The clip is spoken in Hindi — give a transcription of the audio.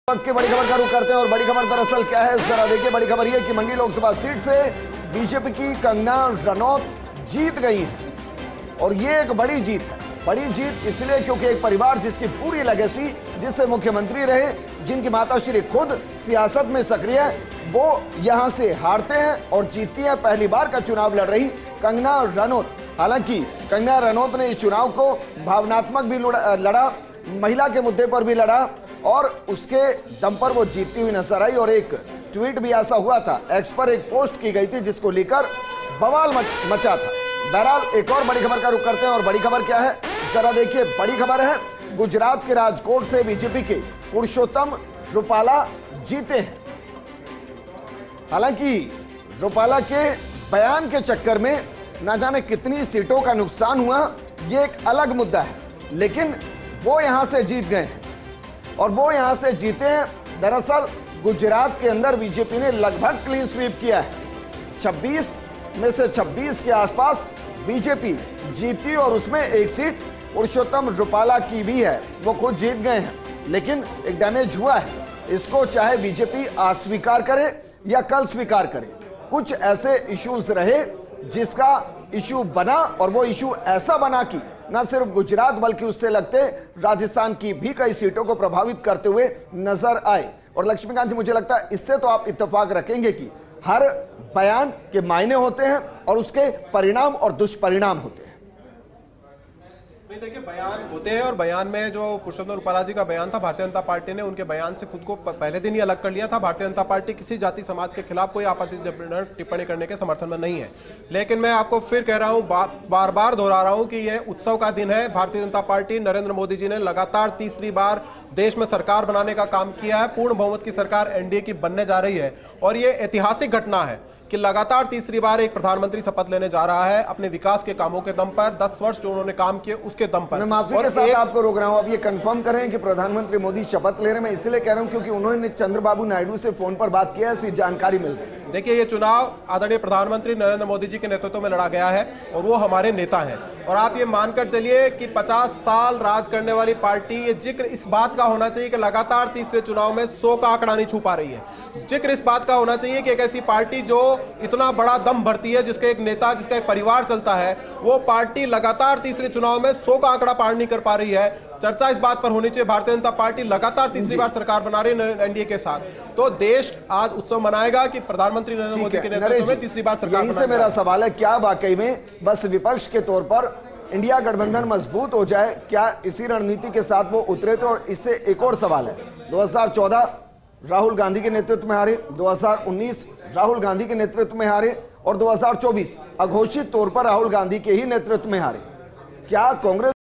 वक्त की बड़ी खबर का रुख करते हैं और बड़ी खबर दरअसल क्या है जरा देखिए। बड़ी खबर यह कि मंडी लोकसभा सीट से बीजेपी की कंगना रनौत जीत गई हैं और ये एक बड़ी जीत है। बड़ी जीत इसलिए क्योंकि एक परिवार जिसकी पूरी लेगेसी, जिससे मुख्यमंत्री रहे, जिनकी माताश्री खुद सियासत में सक्रिय है, वो यहां से हारते हैं और जीतती है। पहली बार का चुनाव लड़ रही कंगना रनौत। हालांकि कंगना रनौत ने इस चुनाव को भावनात्मक भी लड़ा, महिला के मुद्दे पर भी लड़ा और उसके दम पर वो जीतती हुई नजर आई। और एक ट्वीट भी ऐसा हुआ था, एक्स पर एक पोस्ट की गई थी जिसको लेकर बवाल मचा था। बहरहाल एक और बड़ी खबर का रुख करते हैं और बड़ी खबर क्या है जरा देखिए। बड़ी खबर है गुजरात के राजकोट से बीजेपी के पुरुषोत्तम रूपाला जीते हैं। हालांकि रूपाला के बयान के चक्कर में ना जाने कितनी सीटों का नुकसान हुआ, ये एक अलग मुद्दा है, लेकिन वो यहां से जीत गए हैं और वो यहां से जीते हैं। दरअसल गुजरात के अंदर बीजेपी ने लगभग क्लीन स्वीप किया है। 26 में से 26 के आसपास बीजेपी जीती और उसमें एक सीट पुरुषोत्तम रूपाला की भी है, वो खुद जीत गए हैं। लेकिन एक डैमेज हुआ है, इसको चाहे बीजेपी आज स्वीकार करे या कल स्वीकार करे। कुछ ऐसे इश्यूज रहे जिसका इशू बना और वो इशू ऐसा बना कि न सिर्फ गुजरात बल्कि उससे लगते राजस्थान की भी कई सीटों को प्रभावित करते हुए नजर आए। और लक्ष्मीकांत जी, मुझे लगता है इससे तो आप इत्तेफाक रखेंगे कि हर बयान के मायने होते हैं और उसके परिणाम और दुष्परिणाम होते हैं। नहीं, देखिए बयान होते हैं और बयान में जो पुरुषोत्तम रूपाला जी का बयान था, भारतीय जनता पार्टी ने उनके बयान से खुद को पहले दिन ही अलग कर लिया था। भारतीय जनता पार्टी किसी जाति समाज के खिलाफ कोई आपत्तिजनक टिप्पणी करने के समर्थन में नहीं है। लेकिन मैं आपको फिर कह रहा हूं, बार बार दोहरा रहा हूं कि यह उत्सव का दिन है। भारतीय जनता पार्टी, नरेंद्र मोदी जी ने लगातार तीसरी बार देश में सरकार बनाने का काम किया है। पूर्ण बहुमत की सरकार एनडीए की बनने जा रही है और ये ऐतिहासिक घटना है कि लगातार तीसरी बार एक प्रधानमंत्री शपथ लेने जा रहा है अपने विकास के कामों के दम पर। 10 वर्ष जो उन्होंने काम किए उसके दम पर। मैं माफी के साथ आपको रोक रहा हूं, अब ये कंफर्म करें कि प्रधानमंत्री मोदी शपथ ले रहे हैं। मैं इसलिए कह रहा हूं क्योंकि उन्होंने चंद्रबाबू नायडू से फोन पर बात किया, ऐसी जानकारी मिल रही है। देखिए, ये चुनाव आदरणीय प्रधानमंत्री नरेंद्र मोदी जी के नेतृत्व में लड़ा गया है और वो हमारे नेता हैं। और आप ये मानकर चलिए कि 50 साल राज करने वाली पार्टी, ये जिक्र इस बात का होना चाहिए कि लगातार तीसरे चुनाव में 100 का आंकड़ा नहीं छू पा रही है। जिक्र इस बात का होना चाहिए कि एक ऐसी पार्टी जो इतना बड़ा दम भरती है, जिसका एक नेता, जिसका एक परिवार चलता है, वो पार्टी लगातार तीसरे चुनाव में 100 का आंकड़ा पार नहीं कर पा रही है। चर्चा इस बात पर होनी चाहिए, भारतीय जनता पार्टी लगातार तीसरी बार सरकार बना रही है एनडीए के साथ। तो देश आज उत्सव मनाएगा कि प्रधानमंत्री नरेंद्र मोदी के नेतृत्व में तीसरी बार सरकार। यहीं से मेरा सवाल है, क्या वाकई में बस विपक्ष के तौर पर इंडिया गठबंधन मजबूत हो जाए, क्या इसी रणनीति के साथ वो उतरे? तो और इससे एक और सवाल है, 2014 राहुल गांधी के नेतृत्व में हारे, 2019 राहुल गांधी के नेतृत्व में हारे और 2024 अघोषित तौर पर राहुल गांधी के ही नेतृत्व में हारे। क्या कांग्रेस